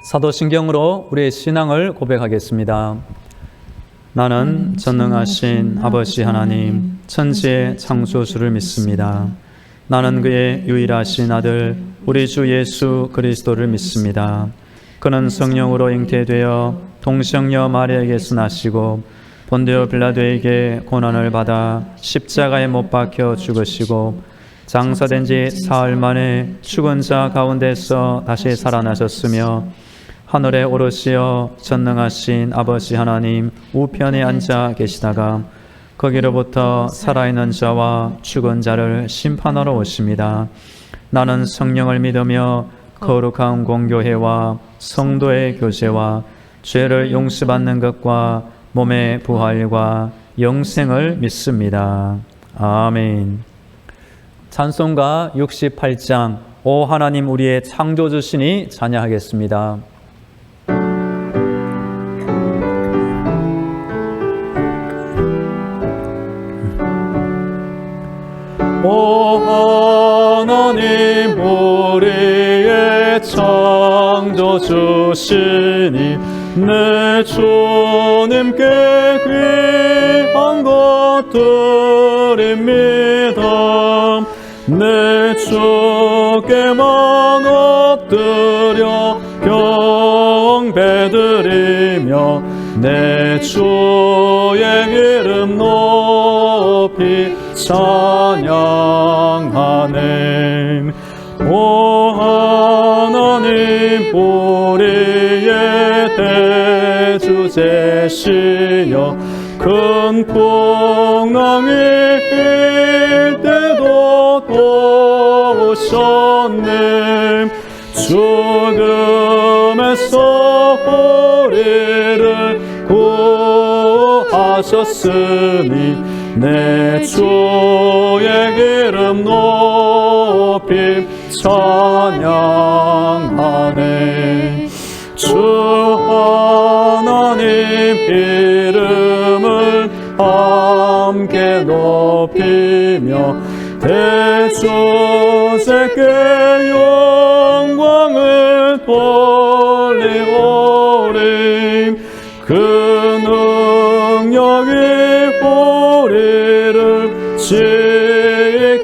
사도신경으로 우리의 신앙을 고백하겠습니다. 나는 전능하신 아버지 하나님, 천지의 창조주를 믿습니다. 나는 그의 유일하신 아들, 우리 주 예수 그리스도를 믿습니다. 그는 성령으로 잉태되어 동정녀 마리아에게서 나시고 본디오 빌라도에게 고난을 받아 십자가에 못 박혀 죽으시고 장사된 지 사흘 만에 죽은 자 가운데서 다시 살아나셨으며 하늘에 오르시어 전능하신 아버지 하나님 우편에 앉아 계시다가 거기로부터 살아있는 자와 죽은 자를 심판하러 오십니다. 나는 성령을 믿으며 거룩한 공교회와 성도의 교제와 죄를 용서받는 것과 몸의 부활과 영생을 믿습니다. 아멘. 찬송가 68장 오 하나님 우리의 창조주시니 찬양하겠습니다. 오 하나님 우리의 창조주시니 내 주님께 귀한 것들입니다. 내 주께만 엎드려 경배드리며 내 주의 이름 높이 찬양하네. 오 하나님 우리의 대주제시여 큰 풍랑이 일 때도 도우셨네. 죽음에서 우리를 구하셨으니 내 주의 이름 높이 찬양하네. 주 하나님 이름을 함께 높이며 대주제께 영광을 돌리오리. 그 능력이 우리를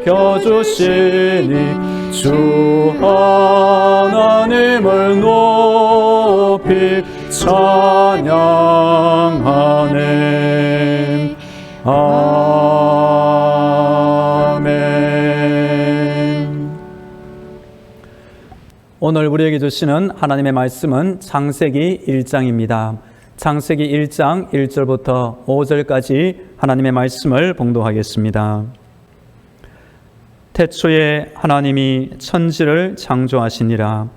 지켜주시니 주 하나님을 높이 찬양하네. 아멘. 오늘 우리에게 주시는 하나님의 말씀은 창세기 1장입니다. 창세기 1장 1절부터 5절까지 하나님의 말씀을 봉독하겠습니다. 태초에 하나님이 천지를 창조하시니라.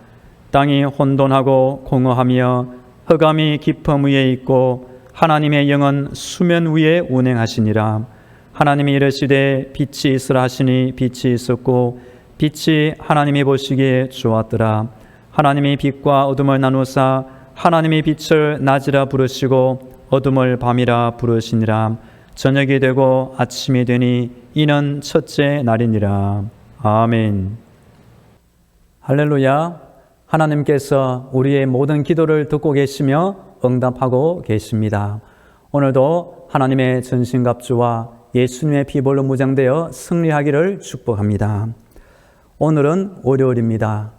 땅이 혼돈하고 공허하며 흑암이 깊음 위에 있고 하나님의 영은 수면 위에 운행하시니라. 하나님이 이르시되 빛이 있으라 하시니 빛이 있었고 빛이 하나님이 보시기에 좋았더라. 하나님이 빛과 어둠을 나누사 하나님이 빛을 낮이라 부르시고 어둠을 밤이라 부르시니라. 저녁이 되고 아침이 되니 이는 첫째 날이니라. 아멘. 할렐루야. 하나님께서 우리의 모든 기도를 듣고 계시며 응답하고 계십니다. 오늘도 하나님의 전신갑주와 예수님의 피볼로 무장되어 승리하기를 축복합니다. 오늘은 월요일입니다.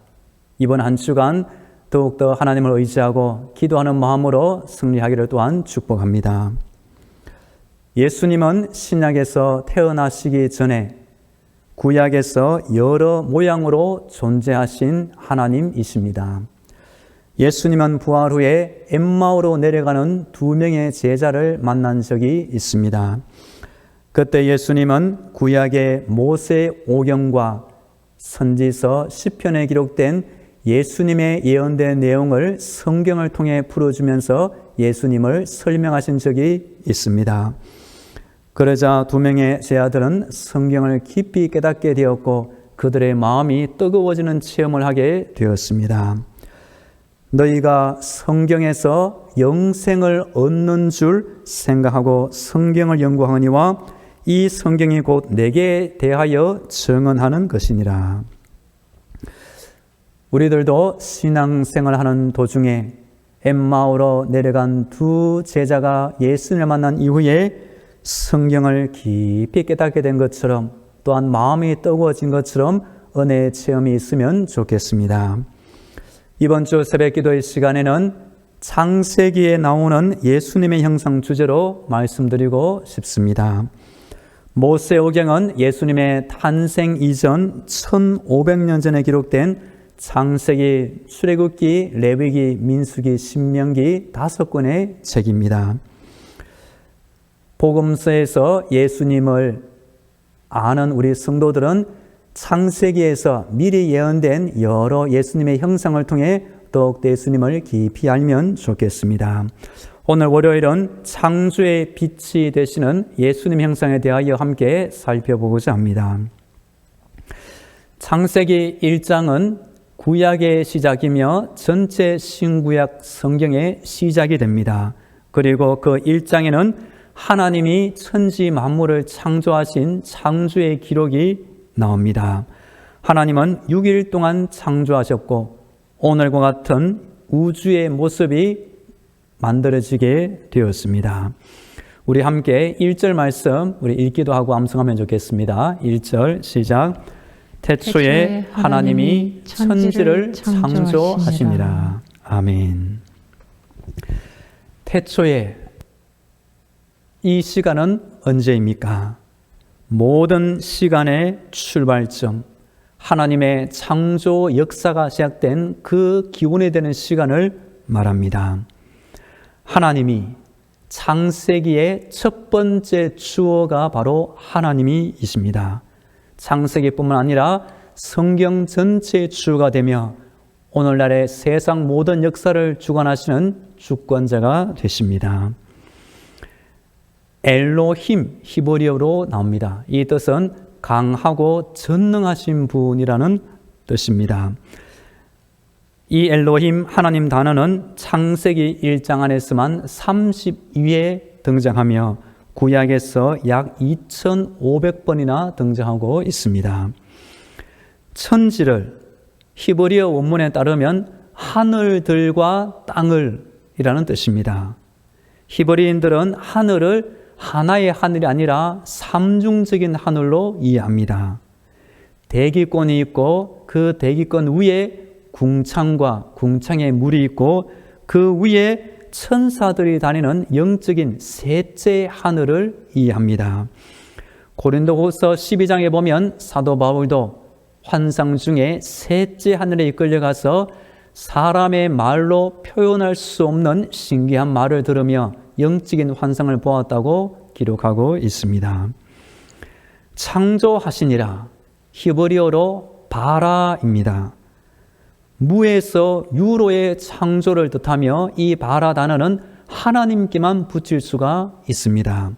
이번 한 주간 더욱더 하나님을 의지하고 기도하는 마음으로 승리하기를 또한 축복합니다. 예수님은 신약에서 태어나시기 전에 구약에서 여러 모양으로 존재하신 하나님이십니다. 예수님은 부활 후에 엠마오로 내려가는 2명의 제자를 만난 적이 있습니다. 그때 예수님은 구약의 모세 오경과 선지서 시편에 기록된 예수님의 예언된 내용을 성경을 통해 풀어주면서 예수님을 설명하신 적이 있습니다. 그러자 2명의 제자들은 성경을 깊이 깨닫게 되었고 그들의 마음이 뜨거워지는 체험을 하게 되었습니다. 너희가 성경에서 영생을 얻는 줄 생각하고 성경을 연구하니와 이 성경이 곧 내게 대하여 증언하는 것이니라. 우리들도 신앙생활 하는 도중에 엠마오로 내려간 두 제자가 예수님을 만난 이후에 성경을 깊이 깨닫게 된 것처럼 또한 마음이 뜨거워진 것처럼 은혜의 체험이 있으면 좋겠습니다. 이번 주 새벽기도의 시간에는 창세기에 나오는 예수님의 형상 주제로 말씀드리고 싶습니다. 모세오경은 예수님의 탄생 이전 1500년 전에 기록된 창세기, 출애굽기, 레위기, 민수기, 신명기 5권의 책입니다. 복음서에서 예수님을 아는 우리 성도들은 창세기에서 미리 예언된 여러 예수님의 형상을 통해 더욱 예수님을 깊이 알면 좋겠습니다. 오늘 월요일은 창조의 빛이 되시는 예수님 형상에 대하여 함께 살펴보고자 합니다. 창세기 1장은 구약의 시작이며 전체 신구약 성경의 시작이 됩니다. 그리고 그 1장에는 하나님이 천지 만물을 창조하신 창조의 기록이 나옵니다. 하나님은 6일 동안 창조하셨고 오늘과 같은 우주의 모습이 만들어지게 되었습니다. 우리 함께 1절 말씀 우리 읽기도 하고 암송하면 좋겠습니다. 1절 시작. 태초에 하나님이 천지를 창조하시니라. 아멘. 태초에 이 시간은 언제입니까? 모든 시간의 출발점, 하나님의 창조 역사가 시작된 그 기원이 되는 시간을 말합니다. 하나님이 창세기의 첫 번째 주어가 바로 하나님이십니다. 창세기뿐만 아니라 성경 전체의 주가 되며 오늘날의 세상 모든 역사를 주관하시는 주권자가 되십니다. 엘로힘 히브리어로 나옵니다. 이 뜻은 강하고 전능하신 분이라는 뜻입니다. 이 엘로힘 하나님 단어는 창세기 1장 안에서만 32회 등장하며 구약에서 약 2,500번이나 등장하고 있습니다. 천지를 히브리어 원문에 따르면 하늘들과 땅을 이라는 뜻입니다. 히브리인들은 하늘을 하나의 하늘이 아니라 삼중적인 하늘로 이해합니다. 대기권이 있고 그 대기권 위에 궁창과 궁창의 물이 있고 그 위에 천사들이 다니는 영적인 셋째 하늘을 이해합니다. 고린도후서 12장에 보면 사도 바울도 환상 중에 셋째 하늘에 이끌려가서 사람의 말로 표현할 수 없는 신기한 말을 들으며 영적인 환상을 보았다고 기록하고 있습니다. 창조하시니라 히브리어로 바라입니다. 무에서 유로의 창조를 뜻하며 이 바라 단어는 하나님께만 붙일 수가 있습니다.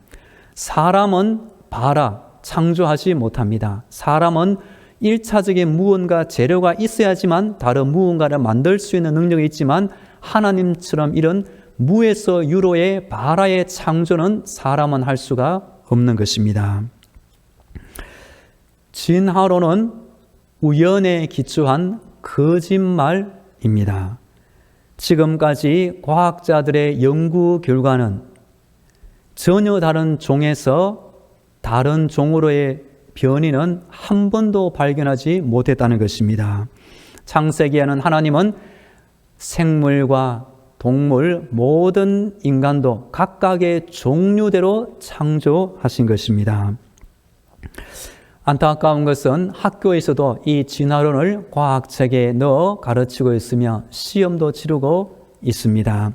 사람은 바라, 창조하지 못합니다. 사람은 1차적인 무언가 재료가 있어야지만 다른 무언가를 만들 수 있는 능력이 있지만 하나님처럼 이런 무에서 유로의 바라의 창조는 사람은 할 수가 없는 것입니다. 진화론은 우연에 기초한 거짓말입니다. 지금까지 과학자들의 연구 결과는 전혀 다른 종에서 다른 종으로의 변이는 한 번도 발견하지 못했다는 것입니다. 창세기에는 하나님은 생물과 동물, 모든 인간도 각각의 종류대로 창조하신 것입니다. 안타까운 것은 학교에서도 이 진화론을 과학책에 넣어 가르치고 있으며 시험도 치르고 있습니다.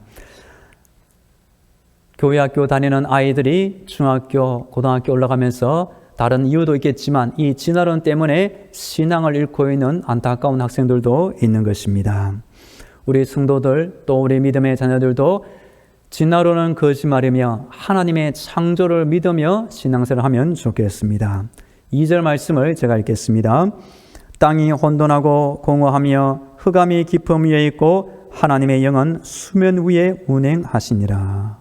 교회 학교 다니는 아이들이 중학교, 고등학교 올라가면서 다른 이유도 있겠지만 이 진화론 때문에 신앙을 잃고 있는 안타까운 학생들도 있는 것입니다. 우리 성도들 또 우리 믿음의 자녀들도 진화론은 거짓말이며 하나님의 창조를 믿으며 신앙생활을 하면 좋겠습니다. 2절 말씀을 제가 읽겠습니다. 땅이 혼돈하고 공허하며 흑암이 깊음 위에 있고 하나님의 영은 수면 위에 운행하시니라.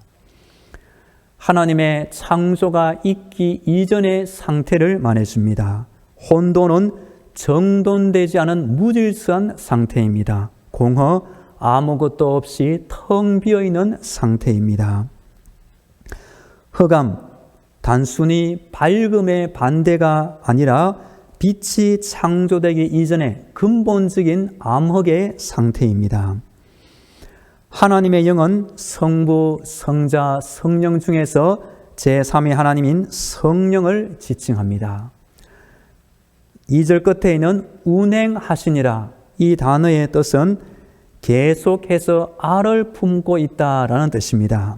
하나님의 창조가 있기 이전의 상태를 말해줍니다. 혼돈은 정돈되지 않은 무질서한 상태입니다. 공허, 아무것도 없이 텅 비어있는 상태입니다. 흑암, 단순히 밝음의 반대가 아니라 빛이 창조되기 이전의 근본적인 암흑의 상태입니다. 하나님의 영은 성부, 성자, 성령 중에서 제3위 하나님인 성령을 지칭합니다. 2절 끝에 있는 운행하시니라, 이 단어의 뜻은 계속해서 알을 품고 있다라는 뜻입니다.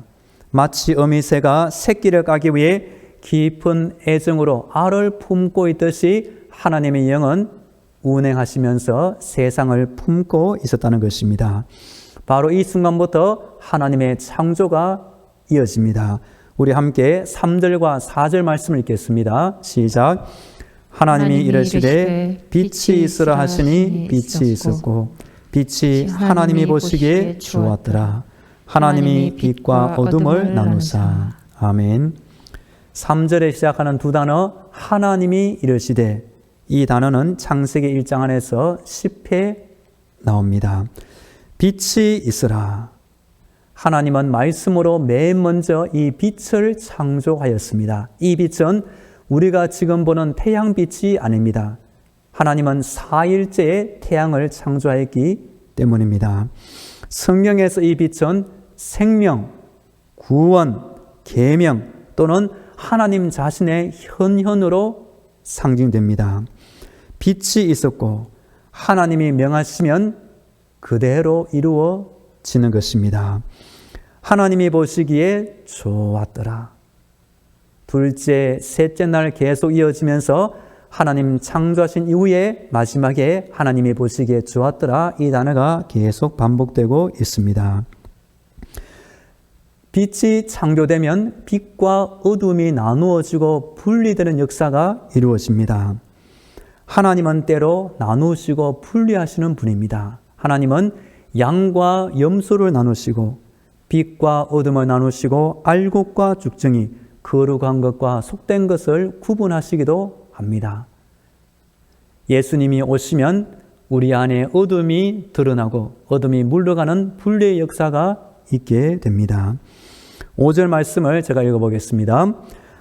마치 어미새가 새끼를 까기 위해 깊은 애정으로 알을 품고 있듯이 하나님의 영은 운행하시면서 세상을 품고 있었다는 것입니다. 바로 이 순간부터 하나님의 창조가 이어집니다. 우리 함께 3절과 4절 말씀을 읽겠습니다. 시작. 하나님이 이르시되 빛이 있으라 하시니 빛이 있었고 빛이 하나님이 보시기에 좋았더라. 하나님이 빛과 어둠을 나누사. 아멘. 3절에 시작하는 두 단어 하나님이 이르시되, 이 단어는 창세기 1장 안에서 10회 나옵니다. 빛이 있으라. 하나님은 말씀으로 맨 먼저 이 빛을 창조하였습니다. 이 빛은 우리가 지금 보는 태양빛이 아닙니다. 하나님은 4일째에 태양을 창조하였기 때문입니다. 성경에서 이 빛은 생명, 구원, 계명 또는 하나님 자신의 현현으로 상징됩니다. 빛이 있었고 하나님이 명하시면 그대로 이루어지는 것입니다. 하나님이 보시기에 좋았더라. 둘째, 셋째 날 계속 이어지면서 하나님 창조하신 이후에 마지막에 하나님이 보시기에 좋았더라, 이 단어가 계속 반복되고 있습니다. 빛이 창조되면 빛과 어둠이 나누어지고 분리되는 역사가 이루어집니다. 하나님은 때로 나누시고 분리하시는 분입니다. 하나님은 양과 염소를 나누시고 빛과 어둠을 나누시고 알곡과 죽정이, 거룩한 것과 속된 것을 구분하시기도 합니다. 예수님이 오시면 우리 안에 어둠이 드러나고 어둠이 물러가는 분리의 역사가 있게 됩니다. 5절 말씀을 제가 읽어보겠습니다.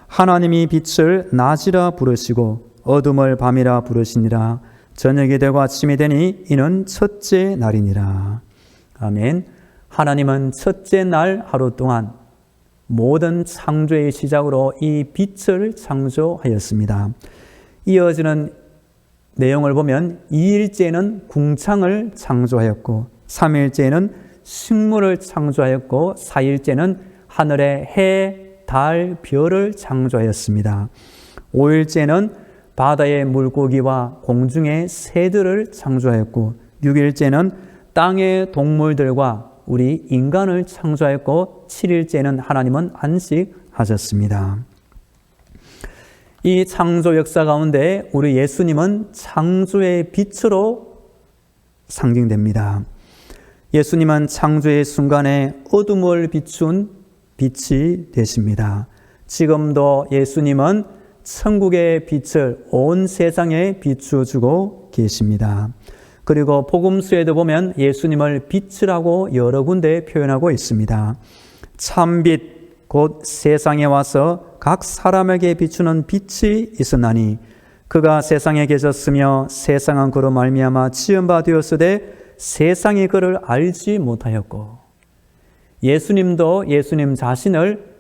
하나님이 빛을 낮이라 부르시고 어둠을 밤이라 부르시니라. 저녁이 되고 아침이 되니 이는 첫째 날이니라. 아멘. 하나님은 첫째 날 하루 동안 모든 창조의 시작으로 이 빛을 창조하였습니다. 이어지는 내용을 보면 2일째는 궁창을 창조하였고 3일째는 식물을 창조하였고 4일째는 하늘의 해, 달, 별을 창조하였습니다. 5일째는 바다의 물고기와 공중의 새들을 창조하였고 6일째는 땅의 동물들과 우리 인간을 창조하였고 7일째는 하나님은 안식하셨습니다. 이 창조 역사 가운데 우리 예수님은 창조의 빛으로 상징됩니다. 예수님은 창조의 순간에 어둠을 비춘 빛이 되십니다. 지금도 예수님은 천국의 빛을 온 세상에 비추어주고 계십니다. 그리고 복음서에도 보면 예수님을 빛이라고 여러 군데 표현하고 있습니다. 참빛 곧 세상에 와서 각 사람에게 비추는 빛이 있었나니 그가 세상에 계셨으며 세상은 그로 말미암아 지은 바 되었으되 세상이 그를 알지 못하였고, 예수님도 예수님 자신을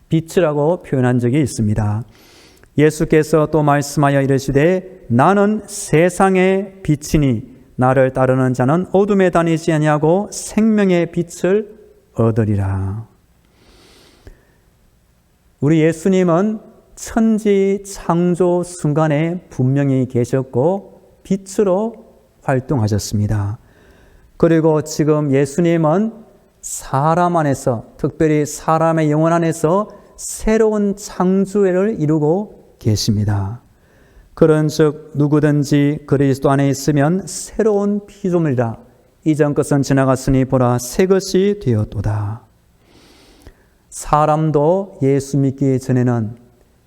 빛이라고 표현한 적이 있습니다. 예수께서 또 말씀하여 이르시되 나는 세상의 빛이니 나를 따르는 자는 어둠에 다니지 아니하고 생명의 빛을 얻으리라. 우리 예수님은 천지 창조 순간에 분명히 계셨고 빛으로 활동하셨습니다. 그리고 지금 예수님은 사람 안에서, 특별히 사람의 영혼 안에서 새로운 창조를 이루고 계십니다. 그런즉 누구든지 그리스도 안에 있으면 새로운 피조물이라. 이전 것은 지나갔으니 보라 새 것이 되었도다. 사람도 예수 믿기 전에는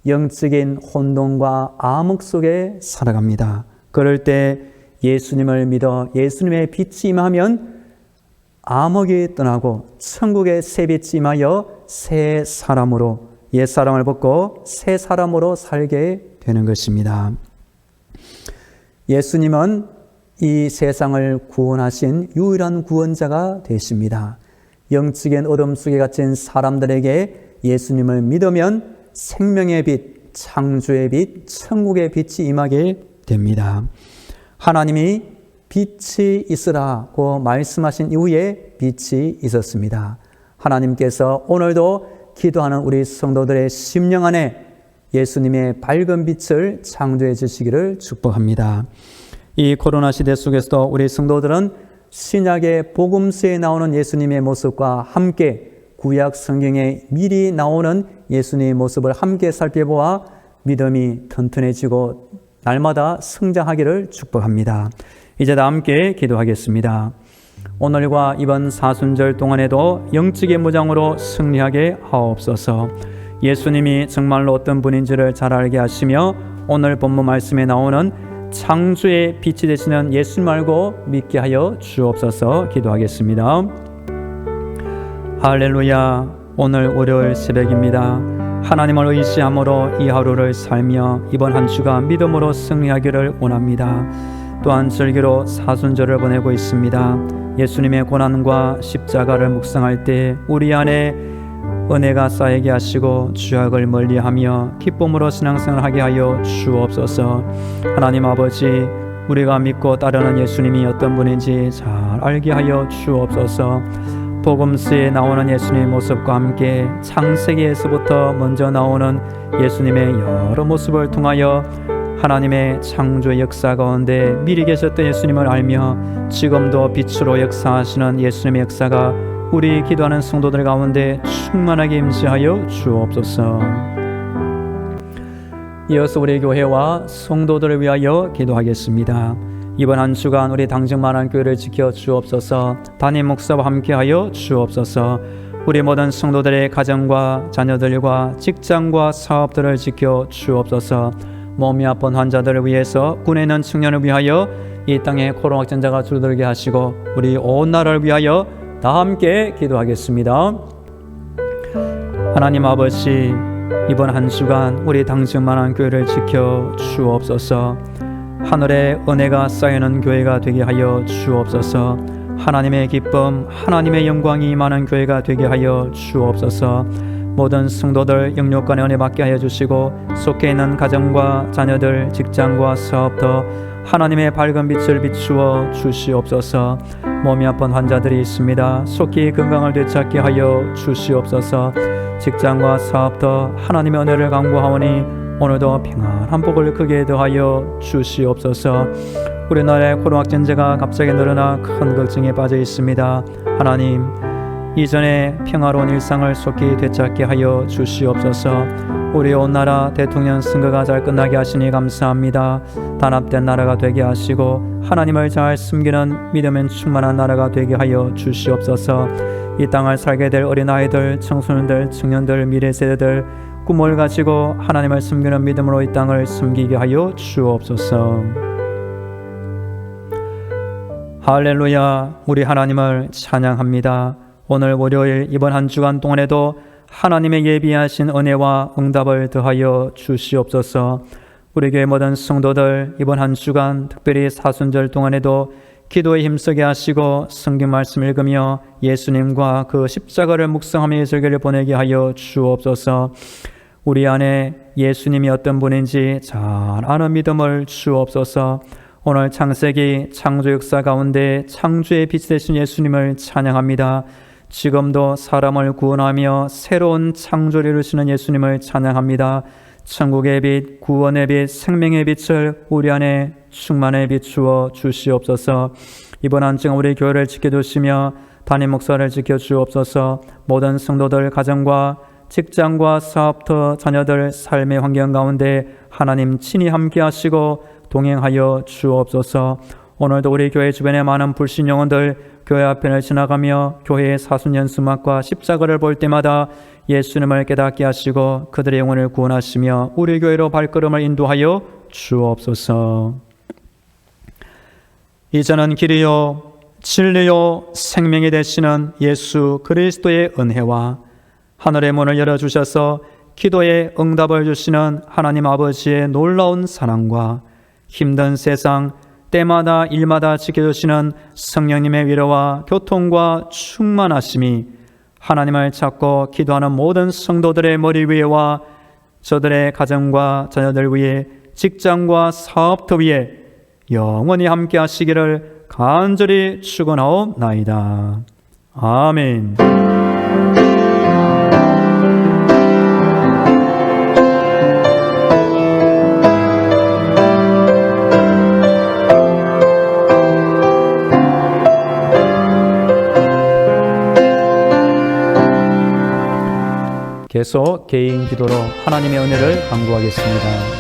영적인 혼돈과 암흑 속에 살아갑니다. 그럴 때 예수님을 믿어 예수님의 빛이 임하면 암흑이 떠나고 천국의 새 빛이 임하여 새 사람으로, 옛 사람을 벗고 새 사람으로 살게 되는 것입니다. 예수님은 이 세상을 구원하신 유일한 구원자가 되십니다. 영적인 어둠 속에 갇힌 사람들에게 예수님을 믿으면 생명의 빛, 창조의 빛, 천국의 빛이 임하게 됩니다. 하나님이 빛이 있으라고 말씀하신 이후에 빛이 있었습니다. 하나님께서 오늘도 기도하는 우리 성도들의 심령 안에 예수님의 밝은 빛을 창조해 주시기를 축복합니다. 이 코로나 시대 속에서도 우리 성도들은 신약의 복음서에 나오는 예수님의 모습과 함께 구약 성경에 미리 나오는 예수님의 모습을 함께 살펴보아 믿음이 튼튼해지고 날마다 성장하기를 축복합니다. 이제 다 함께 기도하겠습니다. 오늘과 이번 사순절 동안에도 영적의 무장으로 승리하게 하옵소서. 예수님이 정말로 어떤 분인지를 잘 알게 하시며 오늘 본문 말씀에 나오는 창조의 빛이 되시는 예수님 알고 믿게 하여 주옵소서. 기도하겠습니다. 할렐루야. 오늘 월요일 새벽입니다. 하나님을 의지함으로 이 하루를 살며 이번 한 주간 믿음으로 승리하기를 원합니다. 또한 절기로 사순절을 보내고 있습니다. 예수님의 고난과 십자가를 묵상할 때 우리 안에 은혜가 쌓이게 하시고 죄악을 멀리하며 기쁨으로 신앙생활을 하게 하여 주옵소서. 하나님 아버지, 우리가 믿고 따르는 예수님이 어떤 분인지 잘 알게 하여 주옵소서. 복음서에 나오는 예수님의 모습과 함께 창세기에서부터 먼저 나오는 예수님의 여러 모습을 통하여 하나님의 창조의 역사 가운데 미리 계셨던 예수님을 알며 지금도 빛으로 역사하시는 예수님의 역사가 우리 기도하는 성도들 가운데 충만하게 임재하여 주옵소서. 이어서 우리 교회와 성도들을 위하여 기도하겠습니다. 이번 한 주간 우리 당정만한교회를 지켜 주옵소서. 담임 목사와 함께하여 주옵소서. 우리 모든 성도들의 가정과 자녀들과 직장과 사업들을 지켜 주옵소서. 몸이 아픈 환자들을 위해서 군에 있는 청년을 위하여 이 땅에 코로나 확진자가 줄어들게 하시고 우리 온 나라를 위하여 다 함께 기도하겠습니다. 하나님 아버지, 이번 한 주간 우리 당정만한교회를 지켜 주옵소서. 하늘에 은혜가 쌓이는 교회가 되게 하여 주옵소서. 하나님의 기쁨, 하나님의 영광이 임하는 교회가 되게 하여 주옵소서. 모든 성도들 영육간의 은혜 받게 하여 주시고 속해 있는 가정과 자녀들, 직장과 사업도 하나님의 밝은 빛을 비추어 주시옵소서. 몸이 아픈 환자들이 있습니다. 속히 건강을 되찾게 하여 주시옵소서. 직장과 사업도 하나님의 은혜를 간구하오니 오늘도 평안한 복을 크게 더하여 주시옵소서. 우리나라의 코로나 확진자가 갑자기 늘어나 큰 걱정에 빠져 있습니다. 하나님, 이전에 평화로운 일상을 속히 되찾게 하여 주시옵소서. 우리 온 나라 대통령 선거가 잘 끝나게 하시니 감사합니다. 단합된 나라가 되게 하시고 하나님을 잘 숨기는 믿음엔 충만한 나라가 되게 하여 주시옵소서. 이 땅을 살게 될 어린아이들, 청소년들, 청년들, 미래 세대들 꿈을 가지고 하나님을 숨기는 믿음으로 이 땅을 숨기게 하여 주옵소서. 할렐루야. 우리 하나님을 찬양합니다. 오늘 월요일 이번 한 주간 동안에도 하나님의 예비하신 은혜와 응답을 더하여 주시옵소서. 우리 교회 모든 성도들 이번 한 주간 특별히 사순절 동안에도 기도에 힘쓰게 하시고 성경 말씀 읽으며 예수님과 그 십자가를 묵상하며 절기를 보내게 하여 주옵소서. 우리 안에 예수님이 어떤 분인지 잘 아는 믿음을 주옵소서. 오늘 창세기 창조 역사 가운데 창조의 빛이 되신 예수님을 찬양합니다. 지금도 사람을 구원하며 새로운 창조를 이루시는 예수님을 찬양합니다. 천국의 빛, 구원의 빛, 생명의 빛을 우리 안에 충만히 비추어 주시옵소서. 이번 한 주간 우리 교회를 지켜주시며 담임 목사를 지켜주옵소서. 모든 성도들 가정과 직장과 사업터 자녀들 삶의 환경 가운데 하나님 친히 함께 하시고 동행하여 주옵소서. 오늘도 우리 교회 주변의 많은 불신 영혼들 교회 앞을 지나가며 교회의 사순연수막과 십자가를 볼 때마다 예수님을 깨닫게 하시고 그들의 영혼을 구원하시며 우리 교회로 발걸음을 인도하여 주옵소서. 이제는 길이요 진리요 생명이 되시는 예수 그리스도의 은혜와 하늘의 문을 열어주셔서 기도에 응답을 주시는 하나님 아버지의 놀라운 사랑과 힘든 세상 때마다 일마다 지켜주시는 성령님의 위로와 교통과 충만하심이 하나님을 찾고 기도하는 모든 성도들의 머리 위에와 저들의 가정과 자녀들 위에 직장과 사업터 위에 영원히 함께 하시기를 간절히 축원하옵나이다. 아멘. 계속 개인 기도로 하나님의 은혜를 간구하겠습니다.